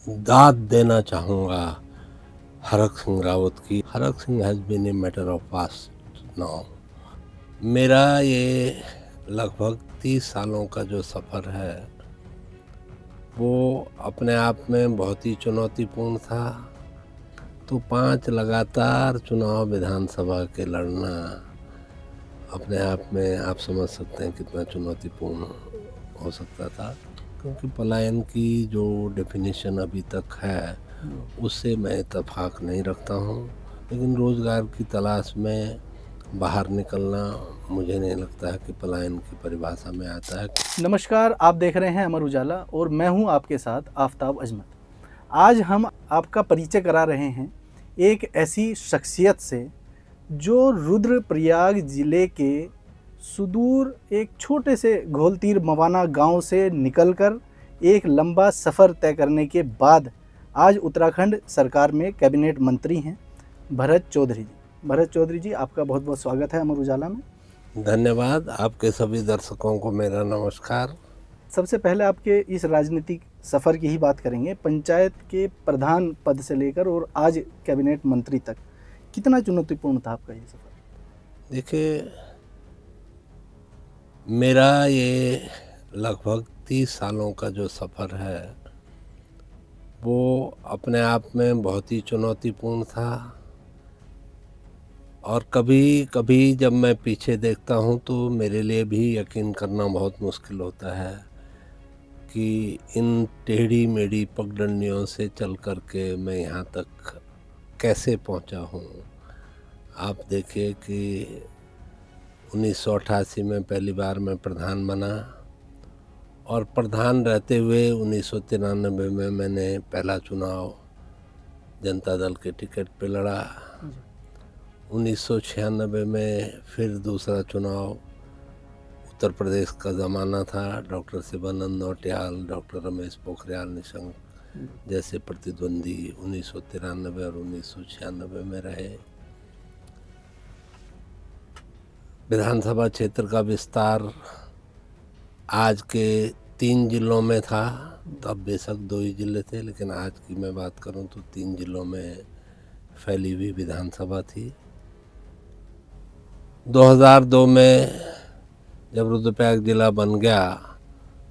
दाद देना चाहूँगा हरक सिंह रावत की। Harak Singh has been a matter of past now. मेरा ये लगभग 30 सालों का जो सफ़र है वो अपने आप में बहुत ही चुनौतीपूर्ण था। तो 5 लगातार चुनाव विधानसभा के लड़ना अपने आप में आप समझ सकते हैं कितना चुनौतीपूर्ण हो सकता था, क्योंकि पलायन की जो डेफिनेशन अभी तक है उससे मैं इत्तेफाक नहीं रखता हूँ, लेकिन रोज़गार की तलाश में बाहर निकलना मुझे नहीं लगता है कि पलायन की परिभाषा में आता है। नमस्कार, आप देख रहे हैं अमर उजाला और मैं हूं आपके साथ आफताब अजमत। आज हम आपका परिचय करा रहे हैं एक ऐसी शख्सियत से जो रुद्रप्रयाग ज़िले के सुदूर एक छोटे से घोलतीर मवाना गांव से निकलकर एक लंबा सफ़र तय करने के बाद आज उत्तराखंड सरकार में कैबिनेट मंत्री हैं, भरत चौधरी जी। भरत चौधरी जी, आपका बहुत बहुत स्वागत है अमर उजाला में। धन्यवाद। आपके सभी दर्शकों को मेरा नमस्कार। सबसे पहले आपके इस राजनीतिक सफ़र की ही बात करेंगे। पंचायत के प्रधान पद से लेकर और आज कैबिनेट मंत्री तक कितना चुनौतीपूर्ण था आपका ये सफ़र? देखिए, मेरा ये लगभग 30 सालों का जो सफ़र है वो अपने आप में बहुत ही चुनौतीपूर्ण था। और कभी कभी जब मैं पीछे देखता हूँ तो मेरे लिए भी यकीन करना बहुत मुश्किल होता है कि इन टेढ़ी मेढ़ी पगडंडियों से चल कर के मैं यहाँ तक कैसे पहुँचा हूँ। आप देखिए कि 1988 में पहली बार मैं प्रधान बना और प्रधान रहते हुए 1993 में मैंने पहला चुनाव जनता दल के टिकट पे लड़ा। 1996 में फिर दूसरा चुनाव, उत्तर प्रदेश का ज़माना था, डॉक्टर शिवानंद नौटियाल, डॉक्टर रमेश पोखरियाल निशंक जैसे प्रतिद्वंदी 1993 और 1996 में रहे। विधानसभा क्षेत्र का विस्तार आज के 3 जिलों में था, तब बेशक 2 ही जिले थे, लेकिन आज की मैं बात करूं तो 3 जिलों में फैली हुई विधानसभा थी। 2002 में जब रुद्रप्रयाग जिला बन गया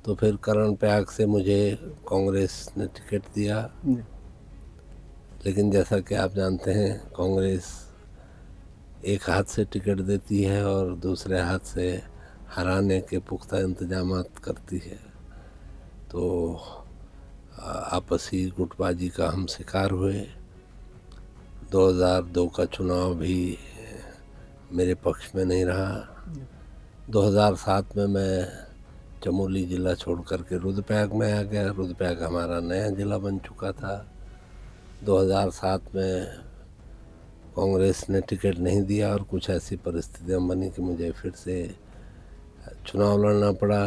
तो फिर कर्णप्रयाग से मुझे कांग्रेस ने टिकट दिया, लेकिन जैसा कि आप जानते हैं कांग्रेस एक हाथ से टिकट देती है और दूसरे हाथ से हराने के पुख्ता इंतजामात करती है। तो आपसी गुटबाजी का हम शिकार हुए। 2002 का चुनाव भी मेरे पक्ष में नहीं रहा। 2007 में मैं चमोली ज़िला छोड़ कर के रुद्रप्रयाग में आ गया। रुद्रप्रयाग हमारा नया ज़िला बन चुका था। 2007 में कांग्रेस ने टिकट नहीं दिया और कुछ ऐसी परिस्थितियां बनी कि मुझे फिर से चुनाव लड़ना पड़ा।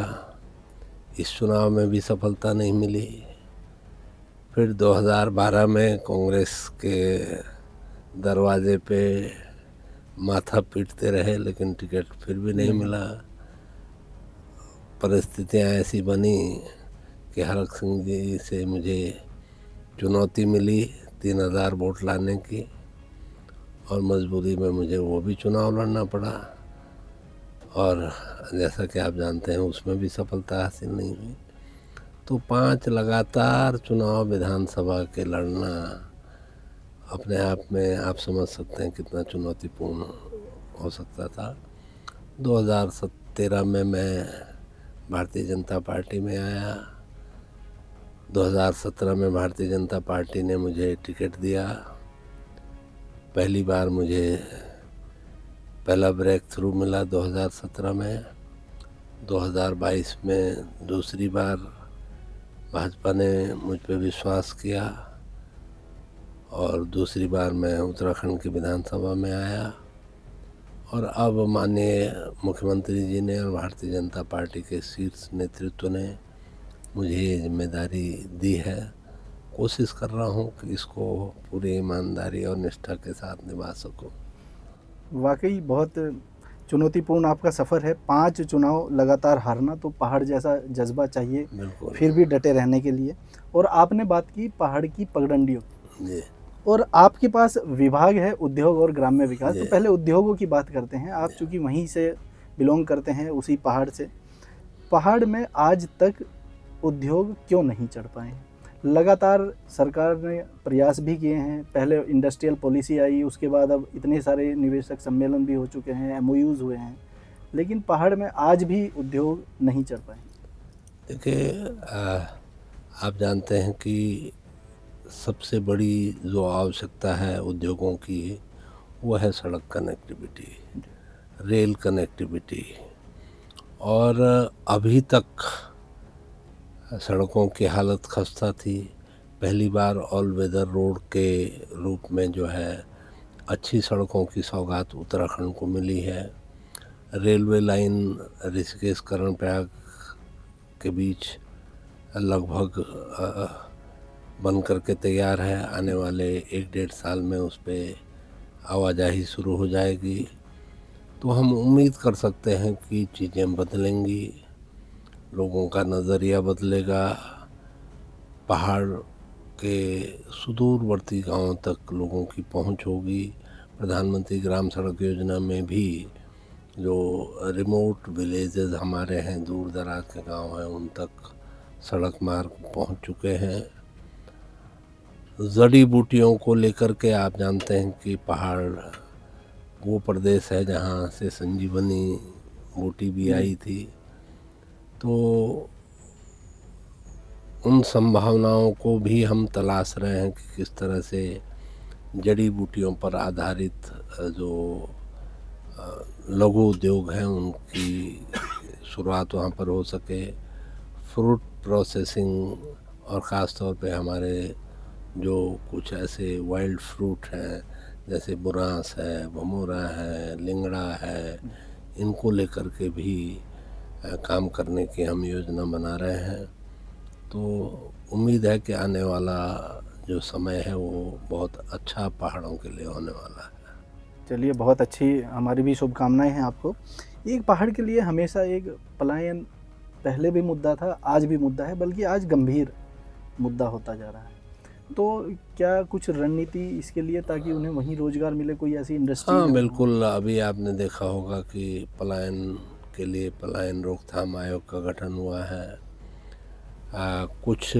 इस चुनाव में भी सफलता नहीं मिली। फिर 2012 में कांग्रेस के दरवाजे पे माथा पीटते रहे, लेकिन टिकट फिर भी नहीं मिला। परिस्थितियां ऐसी बनी कि हरक सिंह जी से मुझे चुनौती मिली 3000 वोट लाने की, और मजबूरी में मुझे वो भी चुनाव लड़ना पड़ा। और जैसा कि आप जानते हैं उसमें भी सफलता हासिल नहीं हुई। तो 5 लगातार चुनाव विधानसभा के लड़ना अपने आप में आप समझ सकते हैं कितना चुनौतीपूर्ण हो सकता था। 2013 में मैं भारतीय जनता पार्टी में आया। 2017 में भारतीय जनता पार्टी ने मुझे टिकट दिया। पहली बार मुझे पहला ब्रेक थ्रू मिला 2017 में। 2022 में दूसरी बार भाजपा ने मुझ पर विश्वास किया और दूसरी बार मैं उत्तराखंड की विधानसभा में आया। और अब माननीय मुख्यमंत्री जी ने और भारतीय जनता पार्टी के शीर्ष नेतृत्व ने मुझे ये जिम्मेदारी दी है। कोशिश कर रहा हूँ कि इसको पूरी ईमानदारी और निष्ठा के साथ निभा सकूँ। वाकई बहुत चुनौतीपूर्ण आपका सफ़र है, 5 चुनाव लगातार हारना, तो पहाड़ जैसा जज़्बा चाहिए बिल्कुल। फिर भी डटे रहने के लिए। और आपने बात की पहाड़ की पगडंडियों की, जी, और आपके पास विभाग है उद्योग और ग्राम्य विकास। तो जी। पहले उद्योगों की बात करते हैं। आप चूँकि वहीं से बिलॉन्ग करते हैं, उसी पहाड़ से। पहाड़ में आज तक उद्योग क्यों नहीं चढ़ पाए हैं? लगातार सरकार ने प्रयास भी किए हैं, पहले इंडस्ट्रियल पॉलिसी आई, उसके बाद अब इतने सारे निवेशक सम्मेलन भी हो चुके हैं, एमओयूज़ हुए हैं, लेकिन पहाड़ में आज भी उद्योग नहीं चढ़ पाए। देखिए, आप जानते हैं कि सबसे बड़ी जो आवश्यकता है उद्योगों की, वो है सड़क कनेक्टिविटी, रेल कनेक्टिविटी। और अभी तक सड़कों की हालत खस्ता थी। पहली बार ऑल वेदर रोड के रूप में जो है अच्छी सड़कों की सौगात उत्तराखंड को मिली है। रेलवे लाइन ऋषिकेश कर्णप्रयाग के बीच लगभग बन करके तैयार है। आने वाले 1-1.5 साल में उस पर आवाजाही शुरू हो जाएगी। तो हम उम्मीद कर सकते हैं कि चीज़ें बदलेंगी, लोगों का नज़रिया बदलेगा, पहाड़ के सुदूरवर्ती गांवों तक लोगों की पहुंच होगी। प्रधानमंत्री ग्राम सड़क योजना में भी जो रिमोट विलेजेस हमारे हैं, दूर दराज के गांव हैं, उन तक सड़क मार्ग पहुंच चुके हैं। जड़ी बूटियों को लेकर के आप जानते हैं कि पहाड़ वो प्रदेश है जहाँ से संजीवनी बूटी भी आई थी। तो उन संभावनाओं को भी हम तलाश रहे हैं कि किस तरह से जड़ी बूटियों पर आधारित जो लघु उद्योग हैं उनकी शुरुआत वहाँ पर हो सके। फ्रूट प्रोसेसिंग, और ख़ास तौर पे हमारे जो कुछ ऐसे वाइल्ड फ्रूट हैं जैसे बुरांस है, भमोरा है, लिंगड़ा है, इनको लेकर के भी काम करने की हम योजना बना रहे हैं। तो उम्मीद है कि आने वाला जो समय है वो बहुत अच्छा पहाड़ों के लिए होने वाला है। चलिए, बहुत अच्छी हमारी भी शुभकामनाएं हैं आपको। एक पहाड़ के लिए हमेशा एक पलायन पहले भी मुद्दा था, आज भी मुद्दा है, बल्कि आज गंभीर मुद्दा होता जा रहा है। तो क्या कुछ रणनीति इसके लिए, ताकि उन्हें वहीं रोजगार मिले, कोई ऐसी इंडस्ट्री? हाँ बिल्कुल, अभी आपने देखा होगा कि पलायन के लिए पलायन रोकथाम आयोग का गठन हुआ है। कुछ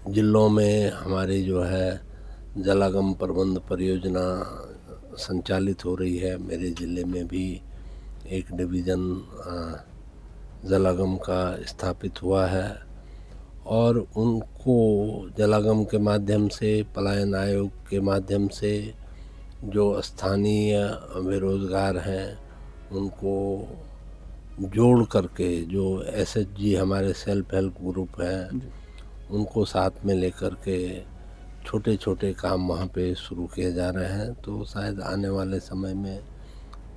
जिलों में हमारी जो है जलागम प्रबंध परियोजना संचालित हो रही है। मेरे ज़िले में भी एक डिवीज़न जलागम का स्थापित हुआ है, और उनको जलागम के माध्यम से, पलायन आयोग के माध्यम से जो स्थानीय बेरोज़गार हैं उनको जोड़ करके, जो एसएचजी हमारे सेल्फ हेल्प ग्रुप हैं, उनको साथ में लेकर के छोटे छोटे काम वहाँ पे शुरू किए जा रहे हैं। तो शायद आने वाले समय में,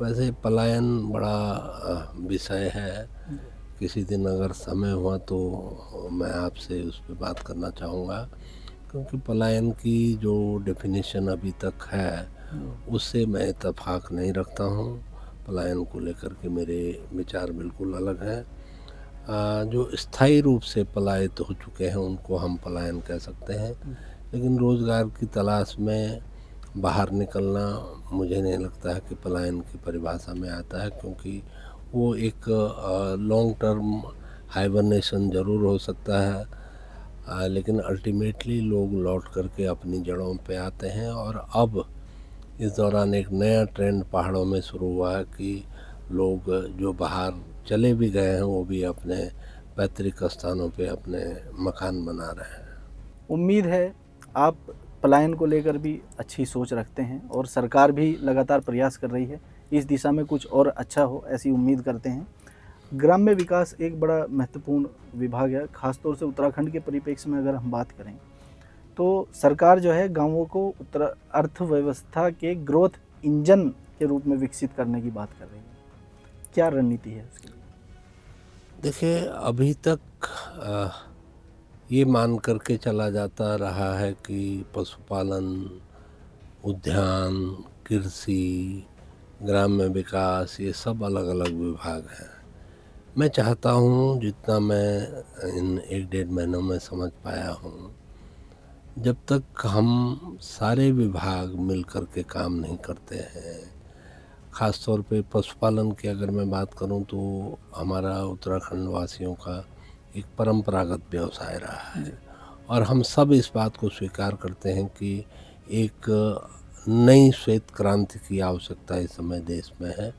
वैसे पलायन बड़ा विषय है, किसी दिन अगर समय हुआ तो मैं आपसे उस पर बात करना चाहूँगा, क्योंकि पलायन की जो डेफिनेशन अभी तक है उससे मैं इत्तेफाक नहीं रखता हूँ। पलायन को लेकर के मेरे विचार बिल्कुल अलग हैं। जो स्थायी रूप से पलायित हो चुके हैं उनको हम पलायन कह सकते हैं, लेकिन रोज़गार की तलाश में बाहर निकलना मुझे नहीं लगता है कि पलायन की परिभाषा में आता है, क्योंकि वो एक लॉन्ग टर्म हाइबरनेशन ज़रूर हो सकता है, लेकिन अल्टीमेटली लोग लौट करके अपनी जड़ों पे आते हैं। और अब इस दौरान एक नया ट्रेंड पहाड़ों में शुरू हुआ है कि लोग जो बाहर चले भी गए हैं वो भी अपने पैतृक स्थानों पे अपने मकान बना रहे हैं। उम्मीद है आप पलायन को लेकर भी अच्छी सोच रखते हैं, और सरकार भी लगातार प्रयास कर रही है इस दिशा में कुछ और अच्छा हो, ऐसी उम्मीद करते हैं। ग्राम्य विकास एक बड़ा महत्वपूर्ण विभाग है, खासतौर से उत्तराखंड के परिप्रेक्ष्य में अगर हम बात करें तो सरकार जो है गांवों को उत्तर अर्थव्यवस्था के ग्रोथ इंजन के रूप में विकसित करने की बात कर रही है। क्या रणनीति है उसके लिए? देखिए, अभी तक ये मान करके चला जाता रहा है कि पशुपालन, उद्यान, कृषि, ग्राम्य विकास, ये सब अलग-अलग विभाग हैं। मैं चाहता हूँ जितना मैं इन 1 डेढ़ महीनों में समझ पाया हूँ, जब तक हम सारे विभाग मिल कर के काम नहीं करते हैं, ख़ास तौर पे पशुपालन की अगर मैं बात करूँ तो हमारा उत्तराखंड वासियों का एक परंपरागत व्यवसाय रहा है और हम सब इस बात को स्वीकार करते हैं कि एक नई श्वेत क्रांति की आवश्यकता इस समय देश में है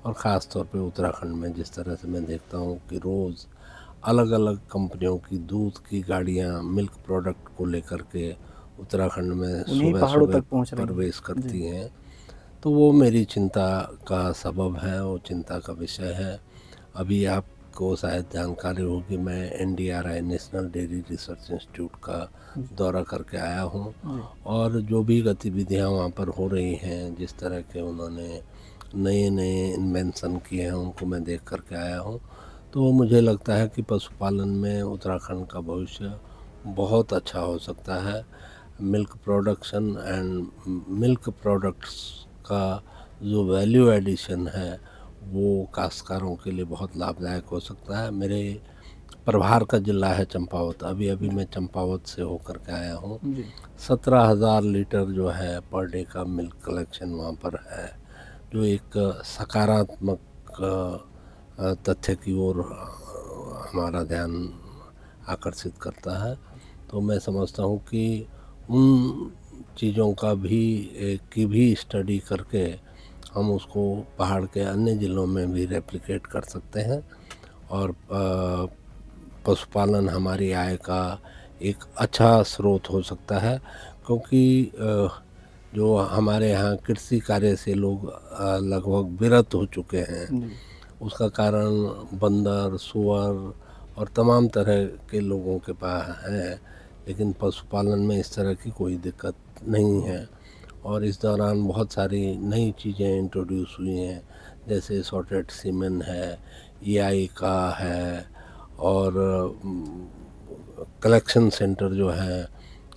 और ख़ास तौर पे उत्तराखंड में जिस तरह से मैं देखता हूँ कि रोज़ अलग-अलग कंपनियों की दूध की गाड़ियाँ मिल्क प्रोडक्ट को लेकर के उत्तराखंड में उन्हीं पहाड़ों सुबह-सुबह तक पहुंच रही हैं। प्रवेश जी। करती हैं, तो वो मेरी चिंता का सबब है, वो चिंता का विषय है। अभी आपको शायद जानकारी हो कि मैं NDRI national dairy research institute का दौरा करके आया हूँ और जो भी गतिविधियाँ वहाँ पर हो रही हैं, जिस तरह के उन्होंने नए-नए इन्वेंशन किए हैं, उनको मैं देख कर के आया हूँ। तो मुझे लगता है कि पशुपालन में उत्तराखंड का भविष्य बहुत अच्छा हो सकता है। Milk production and milk products का जो वैल्यू एडिशन है वो काश्तकारों के लिए बहुत लाभदायक हो सकता है। मेरे प्रभार का ज़िला है चंपावत, अभी मैं चंपावत से होकर के आया हूँ। 17,000 लीटर जो है पर डे का मिल्क कलेक्शन वहाँ पर है, जो एक सकारात्मक तथ्य की ओर हमारा ध्यान आकर्षित करता है। तो मैं समझता हूँ कि उन चीज़ों का भी स्टडी करके हम उसको पहाड़ के अन्य ज़िलों में भी रेप्लिकेट कर सकते हैं और पशुपालन हमारी आय का एक अच्छा स्रोत हो सकता है, क्योंकि जो हमारे यहाँ कृषि कार्य से लोग लगभग विरत हो चुके हैं, उसका कारण बंदर, सूअर और तमाम तरह के लोगों के पास है, लेकिन पशुपालन में इस तरह की कोई दिक्कत नहीं है और इस दौरान बहुत सारी नई चीज़ें इंट्रोड्यूस हुई हैं, जैसे सॉर्टेड सीमेन है, ईआई का है और कलेक्शन सेंटर जो है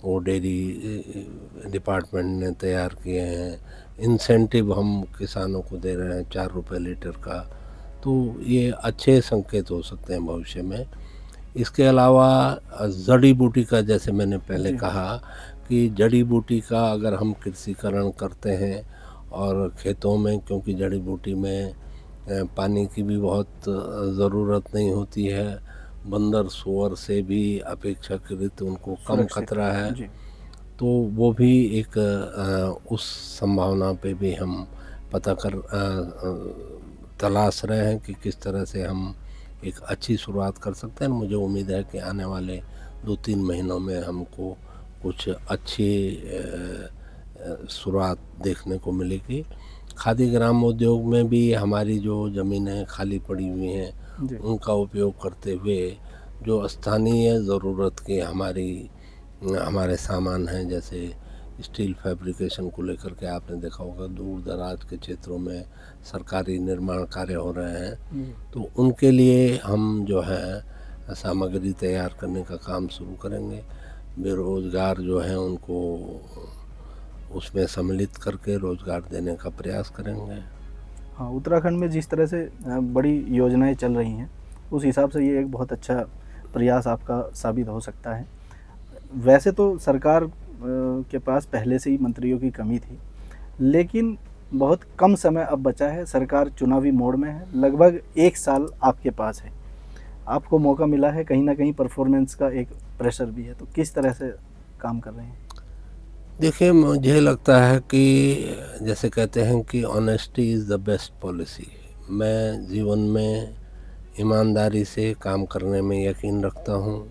वो डेयरी डिपार्टमेंट ने तैयार किए हैं। इंसेंटिव हम किसानों को दे रहे हैं 4 रुपये लीटर का, तो ये अच्छे संकेत हो सकते हैं भविष्य में। इसके अलावा जड़ी बूटी का, जैसे मैंने पहले कहा कि जड़ी बूटी का अगर हम कृषिकरण करते हैं और खेतों में, क्योंकि जड़ी बूटी में पानी की भी बहुत ज़रूरत नहीं होती है, बंदर सूअर से भी अपेक्षाकृत उनको कम खतरा है, तो वो भी एक उस संभावना पे भी हम पता कर तलाश रहे हैं कि किस तरह से हम एक अच्छी शुरुआत कर सकते हैं। मुझे उम्मीद है कि आने वाले 2-3 महीनों में हमको कुछ अच्छी शुरुआत देखने को मिलेगी। खादी ग्राम उद्योग में भी हमारी जो ज़मीनें खाली पड़ी हुई हैं उनका उपयोग करते हुए जो स्थानीय ज़रूरत के हमारे सामान हैं, जैसे स्टील फैब्रिकेशन को लेकर के आपने देखा होगा दूर दराज के क्षेत्रों में सरकारी निर्माण कार्य हो रहे हैं, तो उनके लिए हम जो है सामग्री तैयार करने का काम शुरू करेंगे। बेरोज़गार जो हैं उनको उसमें सम्मिलित करके रोज़गार देने का प्रयास करेंगे। हाँ, उत्तराखंड में जिस तरह से बड़ी योजनाएं चल रही हैं, उस हिसाब से ये एक बहुत अच्छा प्रयास आपका साबित हो सकता है। वैसे तो सरकार के पास पहले से ही मंत्रियों की कमी थी, लेकिन बहुत कम समय अब बचा है, सरकार चुनावी मोड में है, लगभग 1 साल आपके पास है, आपको मौका मिला है, कहीं ना कहीं परफॉर्मेंस का एक प्रेशर भी है, तो किस तरह से काम कर रहे हैं? देखिए, मुझे लगता है कि जैसे कहते हैं कि honesty is the best policy. मैं जीवन में ईमानदारी से काम करने में यकीन रखता हूँ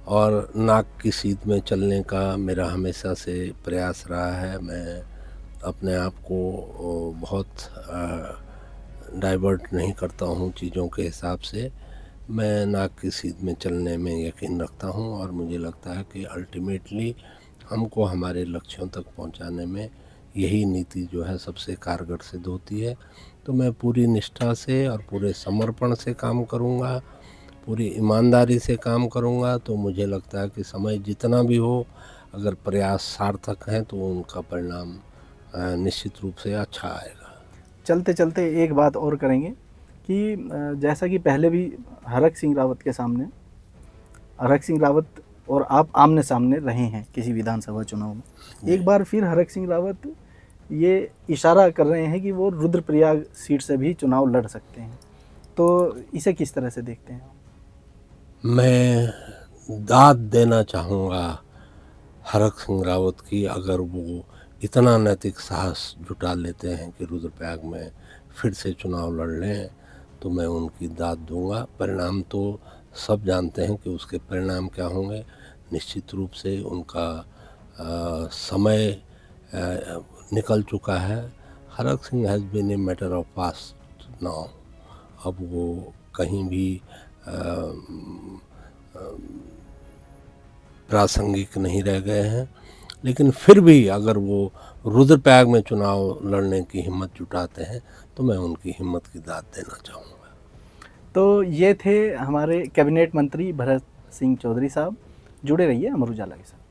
और नाक की सीध में चलने का मेरा हमेशा से प्रयास रहा है। मैं अपने आप को बहुत डाइवर्ट नहीं करता हूँ चीज़ों के हिसाब से। मैं नाक की सीध में चलने में यकीन रखता हूँ और मुझे लगता है कि अल्टीमेटली हमको हमारे लक्ष्यों तक पहुंचाने में यही नीति जो है सबसे कारगर सिद्ध होती है। तो मैं पूरी निष्ठा से और पूरे समर्पण से काम करूंगा, पूरी ईमानदारी से काम करूंगा, तो मुझे लगता है कि समय जितना भी हो, अगर प्रयास सार्थक हैं तो उनका परिणाम निश्चित रूप से अच्छा आएगा। चलते चलते एक बात और करेंगे कि जैसा कि पहले भी हरक सिंह रावत के सामने, हरक सिंह रावत और आप आमने सामने रहे हैं किसी विधानसभा चुनाव में, एक बार फिर हरक सिंह रावत ये इशारा कर रहे हैं कि वो रुद्रप्रयाग सीट से भी चुनाव लड़ सकते हैं, तो इसे किस तरह से देखते हैं? मैं दाद देना चाहूँगा हरक सिंह रावत की, अगर वो इतना नैतिक साहस जुटा लेते हैं कि रुद्रप्रयाग में फिर से चुनाव लड़ लें, तो मैं उनकी दाद दूंगा। परिणाम तो सब जानते हैं कि उसके परिणाम क्या होंगे। निश्चित रूप से उनका समय निकल चुका है। Harak Singh has been a matter of past now. अब वो कहीं भी प्रासंगिक नहीं रह गए हैं, लेकिन फिर भी अगर वो रुद्रप्रयाग में चुनाव लड़ने की हिम्मत जुटाते हैं तो मैं उनकी हिम्मत की दाद देना चाहूँगा। तो ये थे हमारे कैबिनेट मंत्री भरत सिंह चौधरी साहब। जुड़े रहिए अमर उजाला के साथ।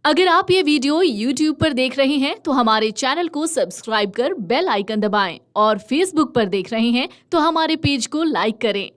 अगर आप ये वीडियो YouTube पर देख रहे हैं तो हमारे चैनल को सब्सक्राइब कर बेल आइकन दबाएं और Facebook पर देख रहे हैं तो हमारे पेज को लाइक करें।